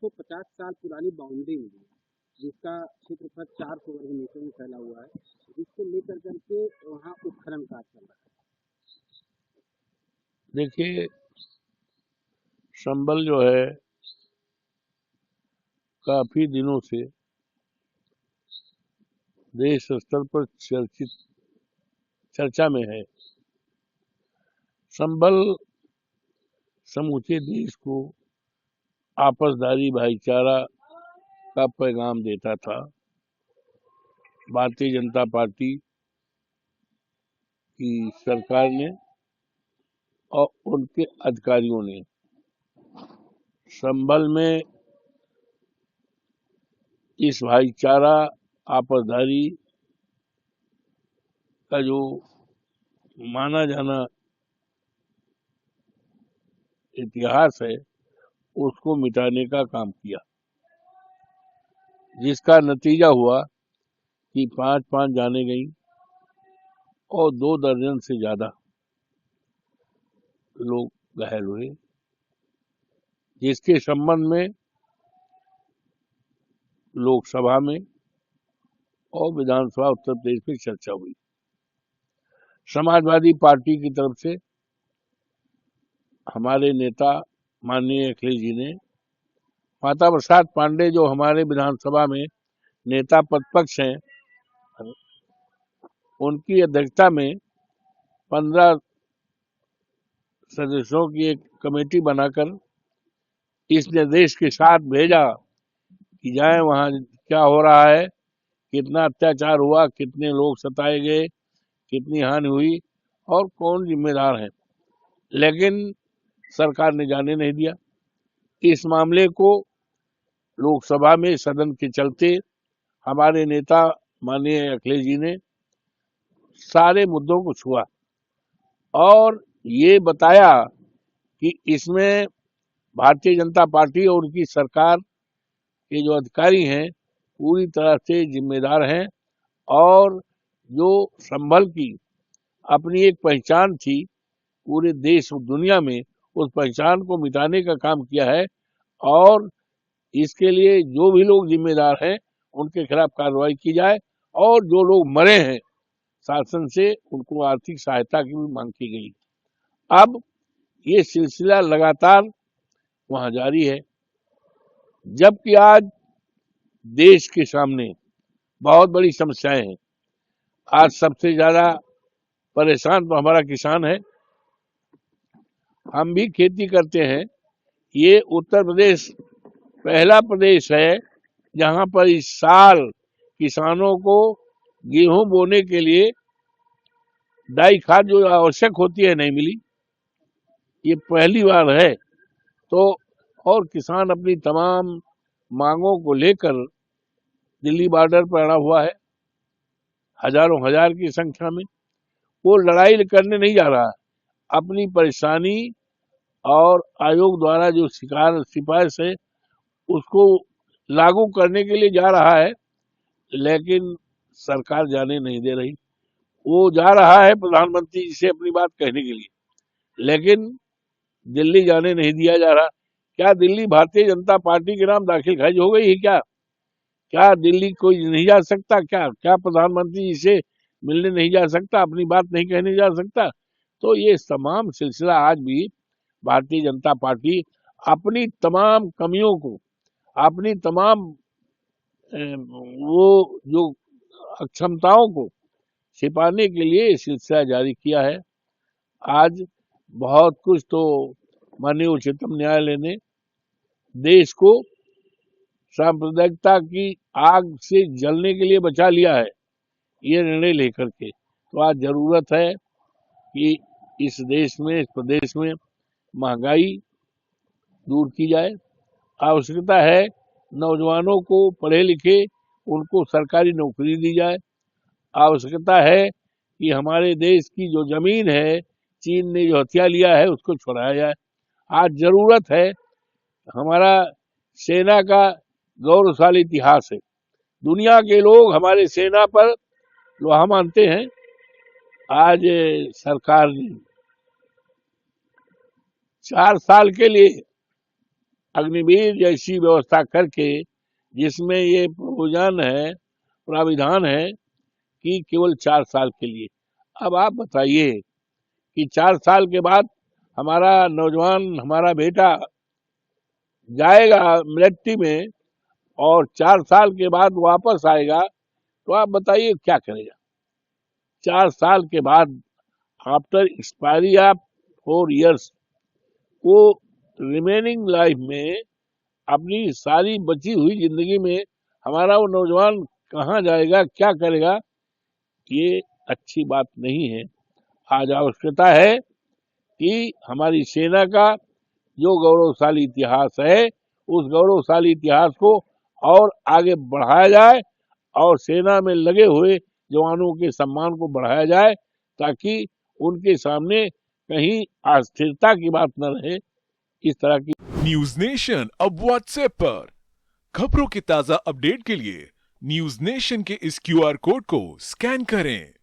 150 साल पुरानी बाउंड्री मिली, जिसका क्षेत्रफल 400 वर्ग मीटर में फैला हुआ है, जिसको लेकर करके वहाँ उत्खनन कार्य चल रहा है। देखिए, संभल जो है काफी दिनों से देश स्तर पर चर्चा में है। संभल समूचे देश को आपसदारी भाईचारा का पैगाम देता था। भारतीय जनता पार्टी की सरकार ने और उनके अधिकारियों ने संभल में इस भाईचारा आपसदारी का जो माना जाना इतिहास है उसको मिटाने का काम किया, जिसका नतीजा हुआ कि 5 जाने गई और 2 दर्जन से ज्यादा लोग घायल हुए, जिसके संबंध में लोकसभा में और विधानसभा उत्तर प्रदेश में चर्चा हुई। समाजवादी पार्टी की तरफ से हमारे नेता माननीय अखिलेश जी ने, माता प्रसाद पांडे जो हमारे विधानसभा में नेता प्रतिपक्ष हैं, उनकी अध्यक्षता में 15 सदस्यों की एक कमेटी बनाकर इस निर्देश के साथ भेजा कि जाए वहां क्या हो रहा है, कितना अत्याचार हुआ, कितने लोग सताए गए, कितनी हानि हुई और कौन जिम्मेदार है। लेकिन सरकार ने जाने नहीं दिया। इस मामले को लोकसभा में सदन के चलते हमारे नेता माननीय अखिलेश जी ने सारे मुद्दों को छुआ और ये बताया कि इसमें भारतीय जनता पार्टी और उनकी सरकार के जो अधिकारी हैं पूरी तरह से जिम्मेदार हैं और जो संभल की अपनी एक पहचान थी पूरे देश और दुनिया में, उस पहचान को मिटाने का काम किया है और इसके लिए जो भी लोग जिम्मेदार हैं उनके खिलाफ कार्रवाई की जाए और जो लोग मरे हैं शासन से उनको आर्थिक सहायता की भी मांग की गई। अब ये सिलसिला लगातार वहां जारी है, जबकि आज देश के सामने बहुत बड़ी समस्याएं हैं। आज सबसे ज्यादा परेशान तो हमारा किसान है। हम भी खेती करते हैं। ये उत्तर प्रदेश पहला प्रदेश है जहां पर इस साल किसानों को गेहूं बोने के लिए डाई खाद जो आवश्यक होती है नहीं मिली। ये पहली बार है। तो और किसान अपनी तमाम मांगों को लेकर दिल्ली बॉर्डर पर अड़ा हुआ है, हजारों हजार की संख्या में। वो लड़ाई करने नहीं जा रहा, अपनी परेशानी और आयोग द्वारा जो सिफारिश है उसको लागू करने के लिए जा रहा है, लेकिन सरकार जाने नहीं दे रही। वो जा रहा है प्रधानमंत्री जी से अपनी बात कहने के लिए, लेकिन दिल्ली जाने नहीं दिया जा रहा। क्या दिल्ली भारतीय जनता पार्टी के नाम दाखिल खारिज हो गई है क्या? क्या दिल्ली कोई नहीं जा सकता? क्या प्रधानमंत्री जी से मिलने नहीं जा सकता, अपनी बात नहीं कहने जा सकता? तो ये तमाम सिलसिला आज भी भारतीय जनता पार्टी अपनी तमाम कमियों को, अपनी तमाम वो जो अक्षमताओं को छिपाने के लिए सिलसिला जारी किया है। आज बहुत कुछ तो माननीय उच्चतम न्यायालय ने देश को सांप्रदायिकता की आग से जलने के लिए बचा लिया है, ये निर्णय लेकर के। तो आज जरूरत है कि इस देश में, इस प्रदेश में महंगाई दूर की जाए। आवश्यकता है नौजवानों को पढ़े लिखे उनको सरकारी नौकरी दी जाए। आवश्यकता है कि हमारे देश की जो जमीन है चीन ने जो हथिया लिया है उसको छुड़ाया जाए। आज जरूरत है, हमारा सेना का गौरवशाली इतिहास है, दुनिया के लोग हमारे सेना पर लोहा मानते हैं। आज सरकार ने 4 साल के लिए अग्निवीर जैसी व्यवस्था करके, जिसमें ये प्राविधान है कि केवल 4 साल के लिए। अब आप बताइए कि 4 साल के बाद हमारा नौजवान, हमारा बेटा जाएगा मिलिट्री में और 4 साल के बाद वापस आएगा, तो आप बताइए क्या करेगा। 4 साल के बाद आफ्टर एक्सपायरी ऑफ 4 years वो रिमेनिंग लाइफ में अपनी सारी बची हुई जिंदगी में हमारा वो नौजवान कहाँ जाएगा, क्या करेगा, ये अच्छी बात नहीं है। आज आवश्यकता है कि हमारी सेना का जो गौरवशाली इतिहास है, उस गौरवशाली इतिहास को और आगे बढ़ाया जाए और सेना में लगे हुए जवानों के सम्मान को बढ़ाया जाए, ताकि उनके सामने कहीं अस्थिरता की बात न रहे। इस तरह की न्यूज नेशन अब व्हाट्सएप पर खबरों के ताजा अपडेट के लिए न्यूज नेशन के इस QR कोड को स्कैन करें।